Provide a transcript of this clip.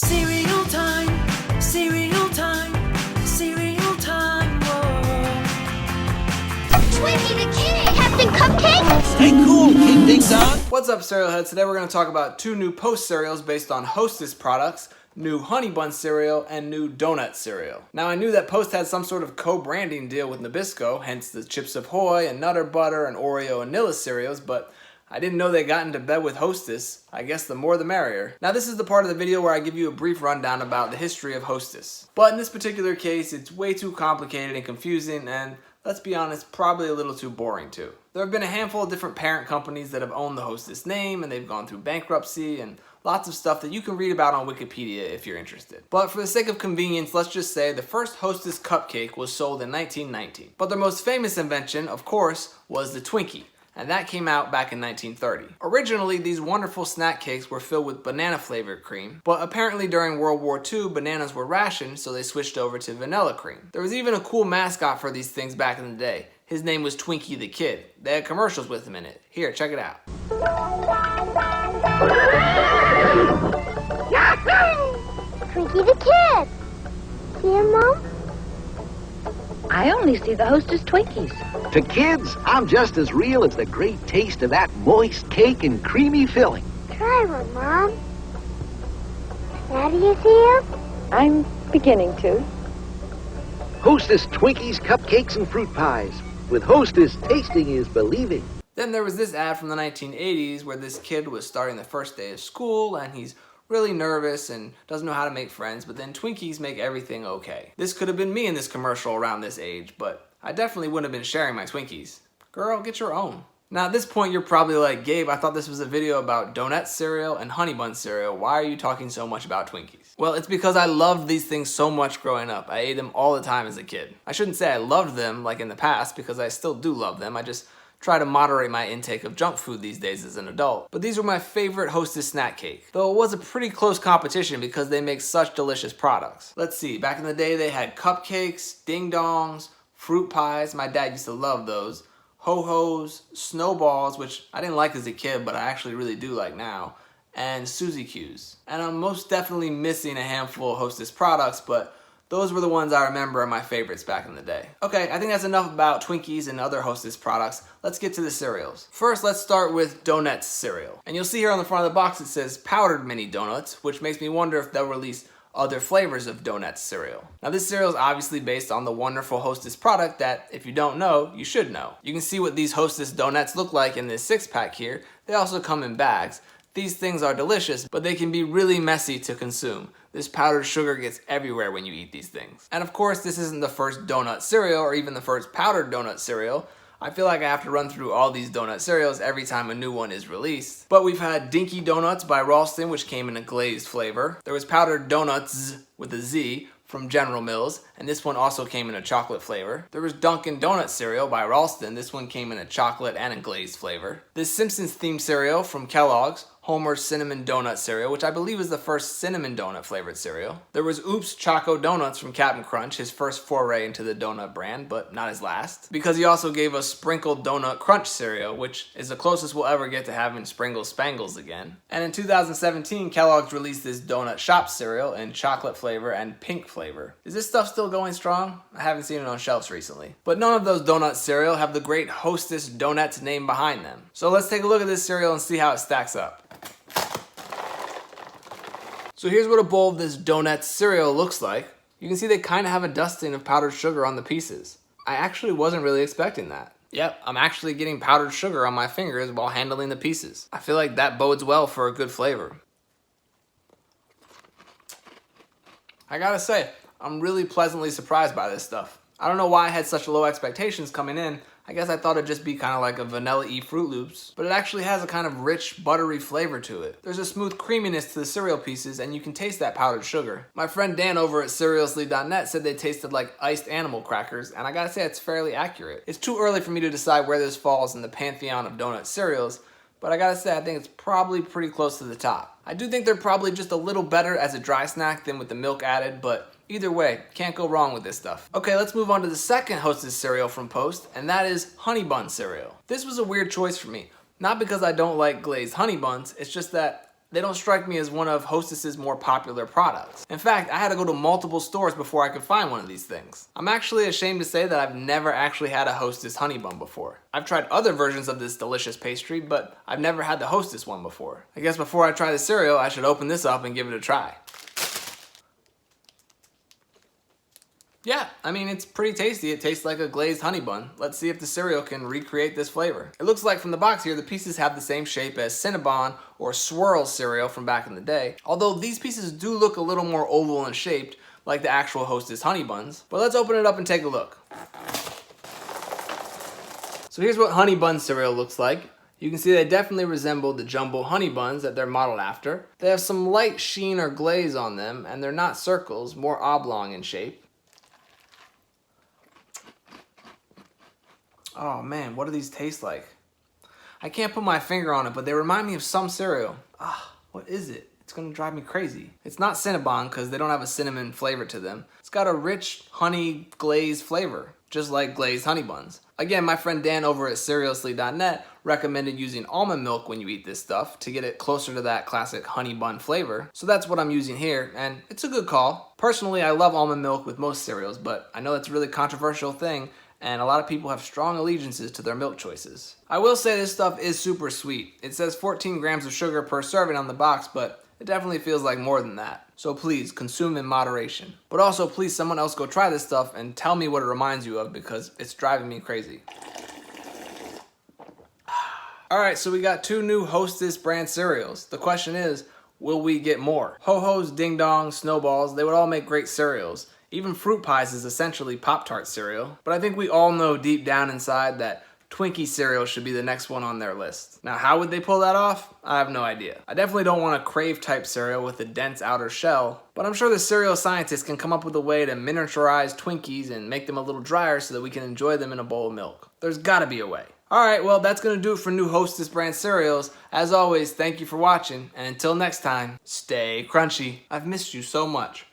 Cereal time, cereal time, cereal time, whoa. Twinkie the Kid! Captain Cupcake! Stay cool, King Ding Dong! What's up, cereal heads? Today we're going to talk about two new Post cereals based on Hostess products, new Honey Bun cereal and new Donut cereal. Now I knew that Post had some sort of co-branding deal with Nabisco, hence the Chips Ahoy and Nutter Butter and Oreo and Nilla cereals, but I didn't know they got into bed with Hostess. I guess the more the merrier. Now this is the part of the video where I give you a brief rundown about the history of Hostess. But in this particular case, it's way too complicated and confusing, and let's be honest, probably a little too boring too. There have been a handful of different parent companies that have owned the Hostess name, and they've gone through bankruptcy and lots of stuff that you can read about on Wikipedia if you're interested. But for the sake of convenience, let's just say the first Hostess cupcake was sold in 1919. But their most famous invention, of course, was the Twinkie. And that came out back in 1930. Originally, these wonderful snack cakes were filled with banana flavored cream, but apparently during World War II, bananas were rationed, so they switched over to vanilla cream. There was even a cool mascot for these things back in the day. His name was Twinkie the Kid. They had commercials with him in it. Here, check it out. Yahoo! Twinkie the Kid! See him, Mom? I only see the Hostess Twinkies. To kids, I'm just as real as the great taste of that moist cake and creamy filling. Try one, Mom. Now do you see him? I'm beginning to. Hostess Twinkies, cupcakes, and fruit pies. With Hostess, tasting is believing. Then there was this ad from the 1980s where this kid was starting the first day of school and he's really nervous and doesn't know how to make friends, but then Twinkies make everything okay. This could have been me in this commercial around this age, but I definitely wouldn't have been sharing my Twinkies. Girl, get your own. Now at this point you're probably like, Gabe, I thought this was a video about Donettes cereal and Honey Bun cereal. Why are you talking so much about Twinkies? Well, it's because I loved these things so much growing up. I ate them all the time as a kid. I shouldn't say I loved them like in the past, because I still do love them. I just try to moderate my intake of junk food these days as an adult. But these were my favorite Hostess snack cake, though it was a pretty close competition because they make such delicious products. Let's see, back in the day they had cupcakes, ding-dongs, fruit pies, my dad used to love those, ho-hos, snowballs, which I didn't like as a kid, but I actually really do like now, and Suzy Q's. And I'm most definitely missing a handful of Hostess products, but those were the ones I remember are my favorites back in the day. Okay, I think that's enough about Twinkies and other Hostess products. Let's get to the cereals. First, let's start with Donettes cereal. And you'll see here on the front of the box it says powdered mini donuts, which makes me wonder if they'll release other flavors of Donettes cereal. Now this cereal is obviously based on the wonderful Hostess product that, if you don't know, you should know. You can see what these Hostess donuts look like in this 6-pack here. They also come in bags. These things are delicious, but they can be really messy to consume. This powdered sugar gets everywhere when you eat these things. And of course, this isn't the first donut cereal or even the first powdered donut cereal. I feel like I have to run through all these donut cereals every time a new one is released. But we've had Dinky Donuts by Ralston, which came in a glazed flavor. There was Powdered Donuts with a Z from General Mills, and this one also came in a chocolate flavor. There was Dunkin' Donut cereal by Ralston. This one came in a chocolate and a glazed flavor. This Simpsons themed cereal from Kellogg's, Homer's Cinnamon Donut cereal, which I believe is the first cinnamon donut flavored cereal. There was Oops Choco Donuts from Captain Crunch, his first foray into the donut brand, but not his last. Because he also gave us Sprinkled Donut Crunch cereal, which is the closest we'll ever get to having Sprinkle Spangles again. And in 2017, Kellogg's released this Donut Shop cereal in chocolate flavor and pink flavor. Is this stuff still going strong? I haven't seen it on shelves recently. But none of those donut cereal have the great Hostess Donettes name behind them. So let's take a look at this cereal and see how it stacks up. So here's what a bowl of this Donettes cereal looks like. You can see they kind of have a dusting of powdered sugar on the pieces. I actually wasn't really expecting that. Yep, I'm actually getting powdered sugar on my fingers while handling the pieces. I feel like that bodes well for a good flavor. I gotta say, I'm really pleasantly surprised by this stuff. I don't know why I had such low expectations coming in. I guess I thought it'd just be kind of like a vanilla-y Fruit Loops, but it actually has a kind of rich, buttery flavor to it. There's a smooth creaminess to the cereal pieces, and you can taste that powdered sugar. My friend Dan over at Cerealsly.net said they tasted like iced animal crackers, and I gotta say it's fairly accurate. It's too early for me to decide where this falls in the pantheon of donut cereals, but I gotta say I think it's probably pretty close to the top. I do think they're probably just a little better as a dry snack than with the milk added, but either way, can't go wrong with this stuff. Okay, let's move on to the second Hostess cereal from Post, and that is Honey Bun cereal. This was a weird choice for me. Not because I don't like glazed honey buns, it's just that they don't strike me as one of Hostess's more popular products. In fact, I had to go to multiple stores before I could find one of these things. I'm actually ashamed to say that I've never actually had a Hostess Honey Bun before. I've tried other versions of this delicious pastry, but I've never had the Hostess one before. I guess before I try the cereal, I should open this up and give it a try. Yeah, I mean, it's pretty tasty. It tastes like a glazed honey bun. Let's see if the cereal can recreate this flavor. It looks like from the box here, the pieces have the same shape as Cinnabon or Swirl cereal from back in the day. Although these pieces do look a little more oval in shape, like the actual Hostess honey buns. But let's open it up and take a look. So here's what Honey Bun cereal looks like. You can see they definitely resemble the jumbo honey buns that they're modeled after. They have some light sheen or glaze on them, and they're not circles, more oblong in shape. Oh man, what do these taste like? I can't put my finger on it, but they remind me of some cereal. What is it? It's gonna drive me crazy. It's not Cinnabon because they don't have a cinnamon flavor to them. It's got a rich honey glazed flavor, just like glazed honey buns. Again, my friend Dan over at Cerealously.net recommended using almond milk when you eat this stuff to get it closer to that classic honey bun flavor. So that's what I'm using here, and it's a good call. Personally, I love almond milk with most cereals, but I know that's a really controversial thing, and a lot of people have strong allegiances to their milk choices. I will say this stuff is super sweet. It says 14 grams of sugar per serving on the box, but it definitely feels like more than that. So please, consume in moderation. But also, please, someone else go try this stuff and tell me what it reminds you of, because it's driving me crazy. Alright, so we got 2 new Hostess brand cereals. The question is, will we get more? Ho-Ho's, Ding Dongs, Snowballs, they would all make great cereals. Even Fruit Pies is essentially Pop-Tart cereal. But I think we all know deep down inside that Twinkie cereal should be the next one on their list. Now, how would they pull that off? I have no idea. I definitely don't want a Crave type cereal with a dense outer shell, but I'm sure the cereal scientists can come up with a way to miniaturize Twinkies and make them a little drier so that we can enjoy them in a bowl of milk. There's gotta be a way. Alright, well, that's gonna do it for new Hostess brand cereals. As always, thank you for watching, and until next time, stay crunchy. I've missed you so much.